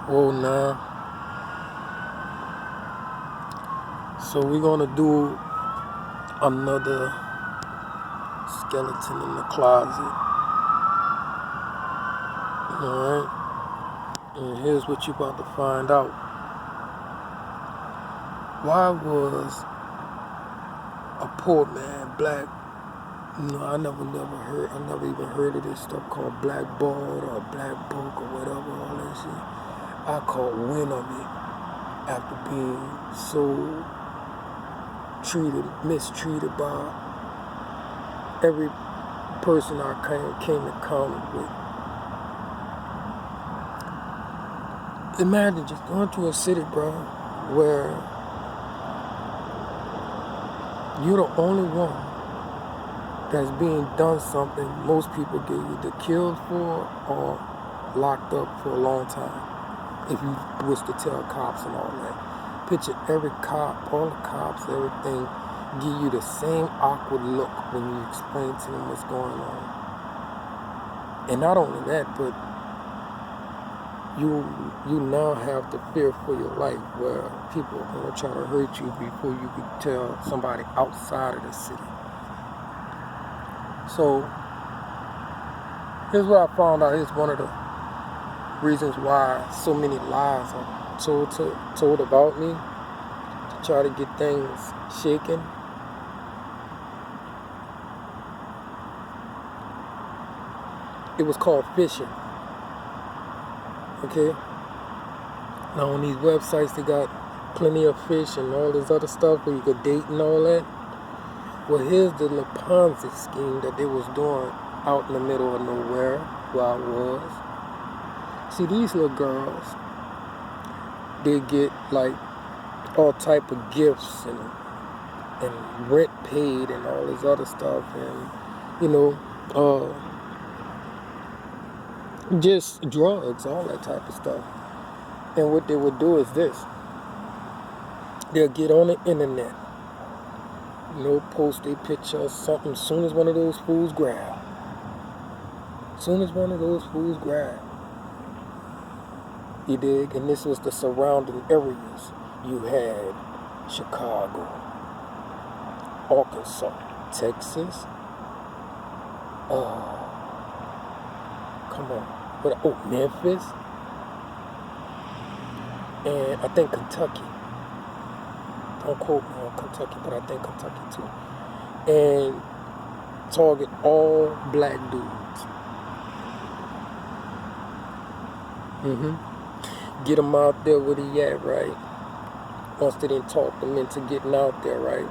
Whoa, now. So we're gonna do another skeleton in the closet. Alright? And here's what you're about to find out. Why was a poor man black? I never even heard of this stuff called blackballed or black book or whatever, all that shit. I caught wind of it after being so mistreated by every person I came in contact with. Imagine just going to a city, bro, where you're the only one that's being done something most people get either killed for or locked up for a long time, if you wish to tell cops and all that. Picture every cop, all the cops, everything, give you the same awkward look when you explain to them what's going on. And not only that, but you now have the fear for your life, where people are going to try to hurt you before you could tell somebody outside of the city. So here's what I found out. Here's one of the reasons why so many lies are told about me, to try to get things shaken. It was called phishing. Okay? Now on these websites they got plenty of fish and all this other stuff where you could date and all that. Well, here's the little Ponzi scheme that they was doing out in the middle of nowhere where I was. See, these little girls, they get like all type of gifts and rent paid and all this other stuff, and just drugs, all that type of stuff. And what they would do is this: they'll get on the internet, post a picture or something. As soon as one of those fools grab. You dig? And this was the surrounding areas. You had Chicago, Arkansas, Texas. Memphis. And I think Kentucky. Don't quote me on Kentucky, but I think Kentucky too. And target all black dudes. Get them out there where they at, right? Once they didn't talk them into getting out there, right?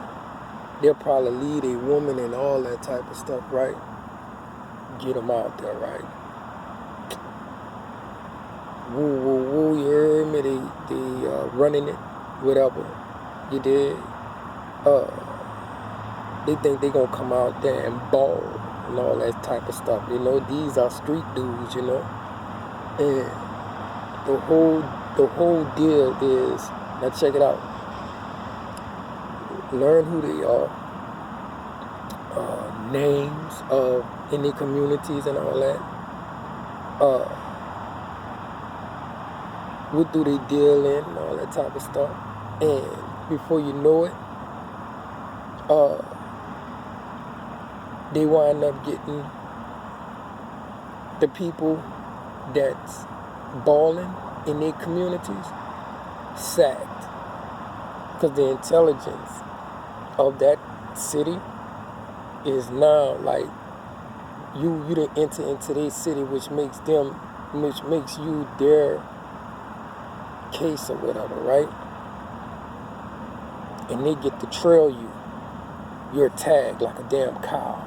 They'll probably lead a woman and all that type of stuff, right? Get them out there, right? Woo, woo, woo, you heard me? They running it, whatever. You did. They think they gonna come out there and ball and all that type of stuff. These are street dudes, And the whole deal is, now check it out. Learn who they are, names of any communities and all that. What do they deal in and all that type of stuff. And before you know it, they wind up getting the people that's balling in their communities sacked, because the intelligence of that city is now like you didn't enter into their city, which makes you their case or whatever, right? And they get to trail you. You're tagged like a damn cow.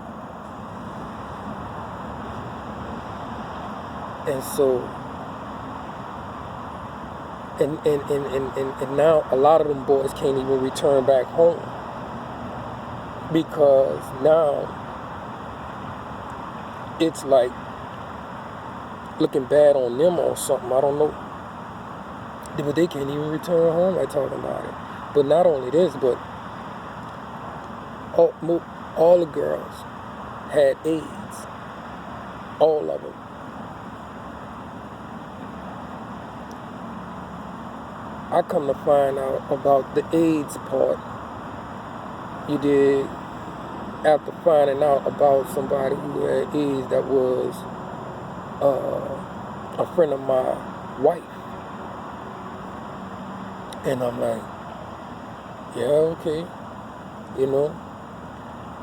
And so, and now a lot of them boys can't even return back home, because now it's like looking bad on them or something. I don't know. But they can't even return home by talking about it. But not only this, but all the girls had AIDS. All of them. I come to find out about the AIDS part. You did, after finding out about somebody who had AIDS that was a friend of my wife. And I'm like, yeah, okay, you know.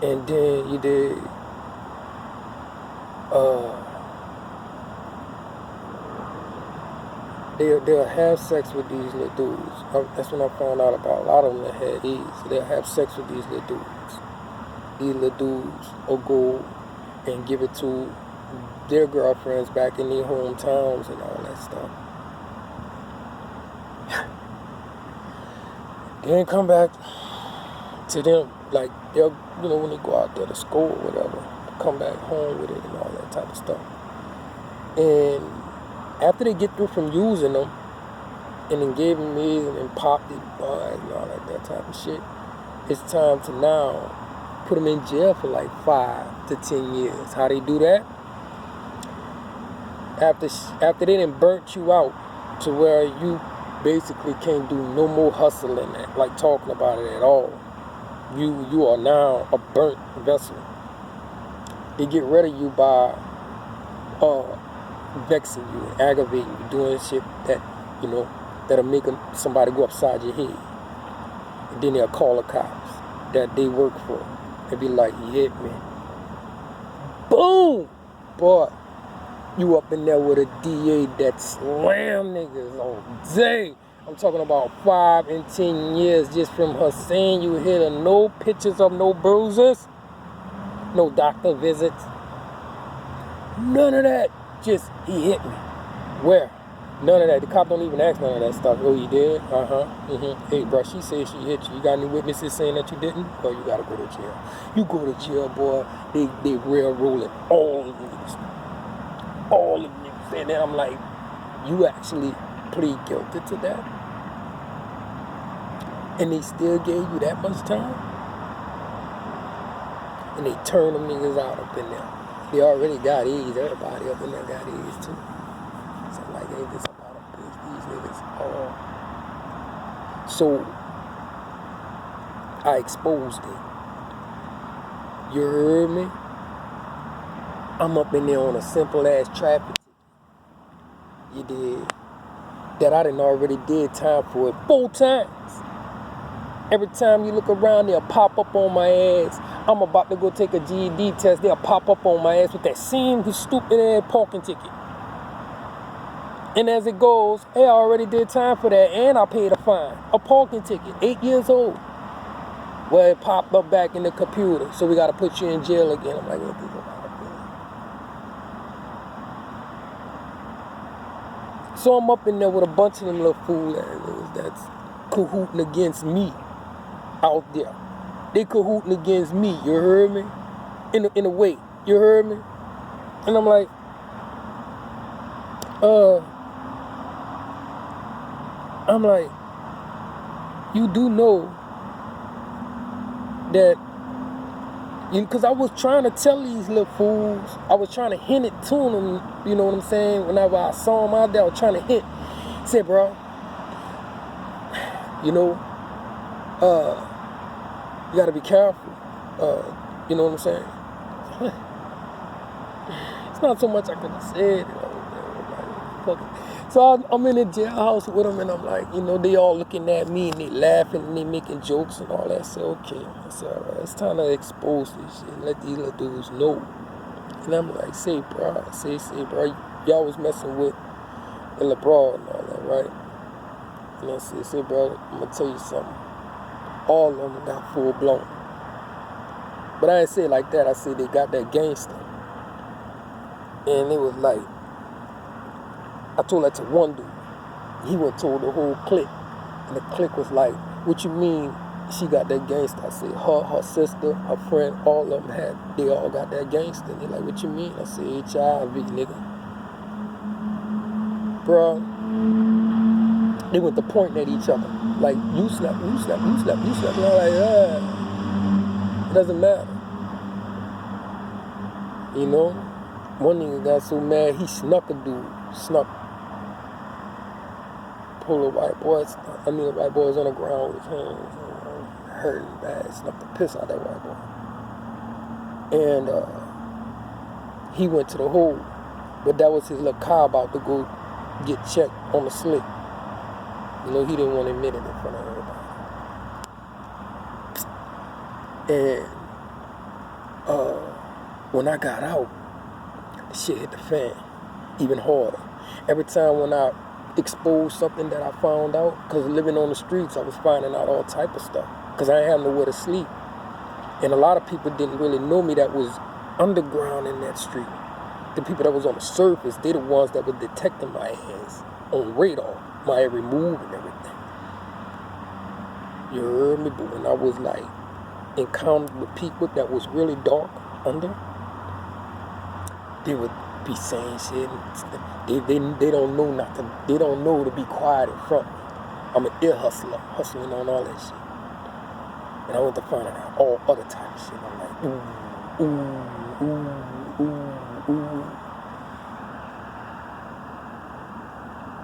And then you did, they'll have sex with these little dudes. That's when I found out about a lot of them that had AIDS. They'll have sex with these little dudes. These little dudes will go and give it to their girlfriends back in their hometowns and all that stuff. Then come back to them, like, they'll, you know, when they go out there to school or whatever, come back home with it and all that type of stuff. And after they get through from using them, and then gave them these and then popped it, buds and all that type of shit, it's time to now put them in jail for like 5 to 10 years. How they do that? After they done burnt you out to where you basically can't do no more hustling, like talking about it at all. You are now a burnt vessel. They get rid of you by vexing you, aggravating you, doing shit that, you know, that'll make somebody go upside your head. And then they'll call the cops that they work for. They'll be like, you hit me. Boom! Boy, you up in there with a DA that slam niggas all day. I'm talking about 5 and 10 years just from her saying you hit her. No pictures of no bruises, no doctor visits, none of that. Just, he hit me. Where? None of that. The cop don't even ask none of that stuff. Oh, you did? Hey, bro, she said she hit you. You got any witnesses saying that you didn't? Or you gotta go to jail. You go to jail, boy. They railroading all of niggas. All of niggas. And then I'm like, you actually plead guilty to that? And they still gave you that much time? And they turn them niggas out up in there. They already got AIDS. Everybody up in there got AIDS too. So I'm like, ain't this about these niggas all? So I exposed it. You heard me? I'm up in there on a simple ass traffic ticket. You did. That I done already did time for it 4 times. Every time you look around, they'll pop up on my ass. I'm about to go take a GED test. They'll pop up on my ass with that same stupid ass parking ticket. And as it goes, hey, I already did time for that, and I paid a fine. A parking ticket, 8 years old. Well, it popped up back in the computer, so we got to put you in jail again. I'm like, what the fuck? So I'm up in there with a bunch of them little fool ass that's cahooting against me out there. They cahooting against me, you heard me? In a way, you heard me? And I'm like, you do know that, because I was trying to tell these little fools, I was trying to hint it to them, you know what I'm saying? Whenever I saw them out there, I was trying to hint. I said, bro, you know, you gotta be careful. You know what I'm saying? It's not so much I could have said. So I'm in the jailhouse with them, and I'm like, you know, they all looking at me, and they laughing, and they making jokes and all that. I said, okay. I said, all right, it's time to expose this shit and let these little dudes know. And I'm like, say, bro, y'all was messing with the LeBron and all that, right? And I said, bro, I'm gonna tell you something. All of them got full blown. But I didn't say it like that. I said they got that gangster. And it was like, I told that to one dude. He went told the whole clique. And the clique was like, what you mean she got that gangster? I said, her sister, her friend, all of them they all got that gangster. And they're like, what you mean? I said, HIV, nigga. Bruh. They went to pointing at each other. Like, you slap. And I'm like, it doesn't matter. You know? One nigga got so mad, he snuck a dude. pull of white boys. I mean, the white boys on the ground with his hands, hurting bad, snuffed the piss out of that white boy. And he went to the hole, but that was his little car about to go get checked on the slick. You know, he didn't want to admit it in front of everybody. And when I got out, the shit hit the fan even harder. Every time when I exposed something that I found out, because living on the streets, I was finding out all type of stuff, because I didn't have nowhere to sleep. And a lot of people didn't really know me that was underground in that street. The people that was on the surface, they the ones that were detecting my ass on radar, my every move and everything. You heard me? But when I was like encountered with people that was really dark under, they would be saying shit. They don't know not to. They don't know to be quiet in front of me. I'm an ear hustler, hustling on all that shit. And I went to find out all other type of shit. I'm like, ooh, ooh, ooh, ooh, ooh.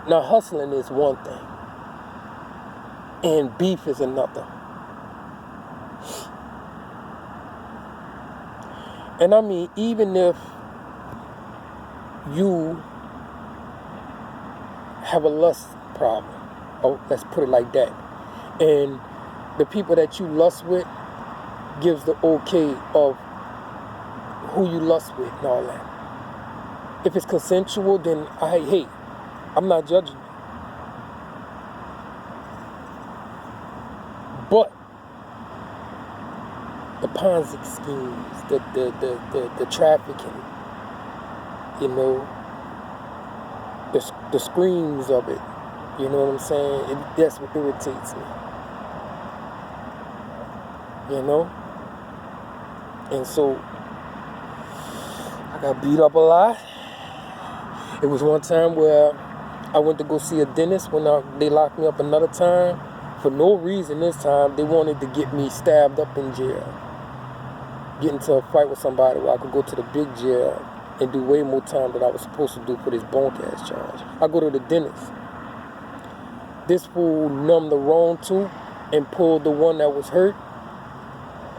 Now hustling is one thing, and beef is another. And I mean, even if you have a lust problem, oh, let's put it like that, and the people that you lust with gives the okay of who you lust with and all that. If it's consensual, then I'm not judging you. But the Ponzi schemes, the trafficking, you know, the screams of it, you know what I'm saying? That's what irritates me, you know? And so, I got beat up a lot. It was one time where I went to go see a dentist when they locked me up another time. For no reason this time, they wanted to get me stabbed up in jail. Get into a fight with somebody where I could go to the big jail and do way more time than I was supposed to do for this bunk-ass charge. I go to the dentist. This fool numbed the wrong tooth and pulled the one that was hurt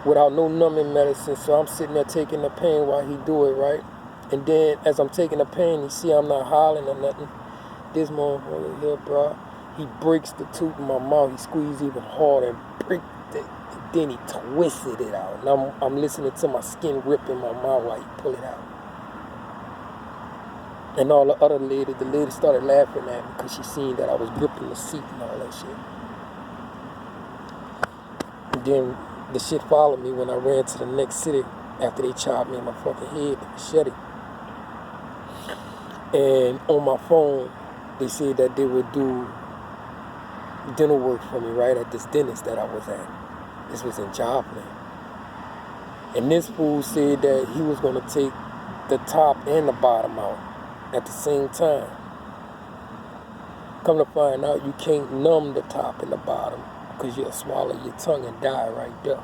without no numbing medicine. So I'm sitting there taking the pain while he do it, right? And then as I'm taking the pain, you see I'm not hollering or nothing. This motherfucker here, bro, he breaks the tooth in my mouth. He squeezed even harder and breaks it. And then he twisted it out. And I'm listening to my skin rip in my mouth while he pull it out. And all the other lady started laughing at me because she seen that I was gripping the seat and all that shit. And then the shit followed me when I ran to the next city after they chopped me in my fucking head with a machete. And on my phone, they said that they would do dental work for me right at this dentist that I was at. This was in Joplin. And this fool said that he was going to take the top and the bottom out at the same time. Come to find out, you can't numb the top and the bottom because you'll swallow your tongue and die right there.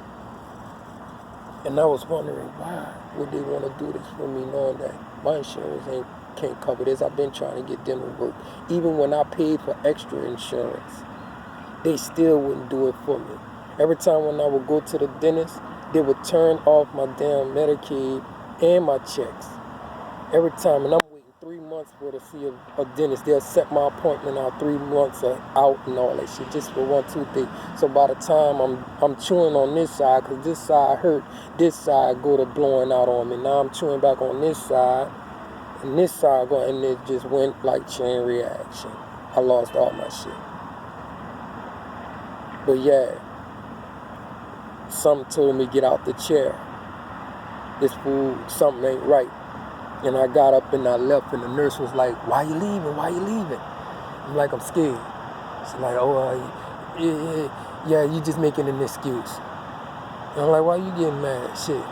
And I was wondering, why would they want to do this for me knowing that my insurance can't cover this? I've been trying to get dental work. Even when I paid for extra insurance, they still wouldn't do it for me. Every time when I would go to the dentist, they would turn off my damn Medicaid and my checks. Every time, and I'm waiting 3 months for to see a dentist. They'll set my appointment out 3 months out and all that shit just for 1, 2 things. So by the time I'm chewing on this side, because this side hurt, this side go to blowing out on me. Now I'm chewing back on this side, and this side going, and it just went like chain reaction. I lost all my shit. But yeah, something told me get out the chair. This fool, something ain't right. And I got up and I left, and the nurse was like, why you leaving? Why you leaving? I'm like, I'm scared. She's like, yeah, you just making an excuse. And I'm like, why you getting mad? Shit.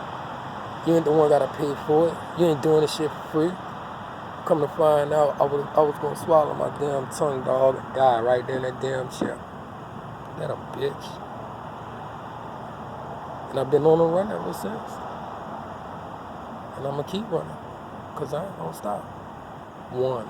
You ain't the one gotta pay for it. You ain't doing this shit for free. Come to find out, I was gonna swallow my damn tongue, dog, and die right there in that damn chair. That a bitch. And I've been on the run ever since. And I'm gonna keep running. Because I ain't gonna stop. 1.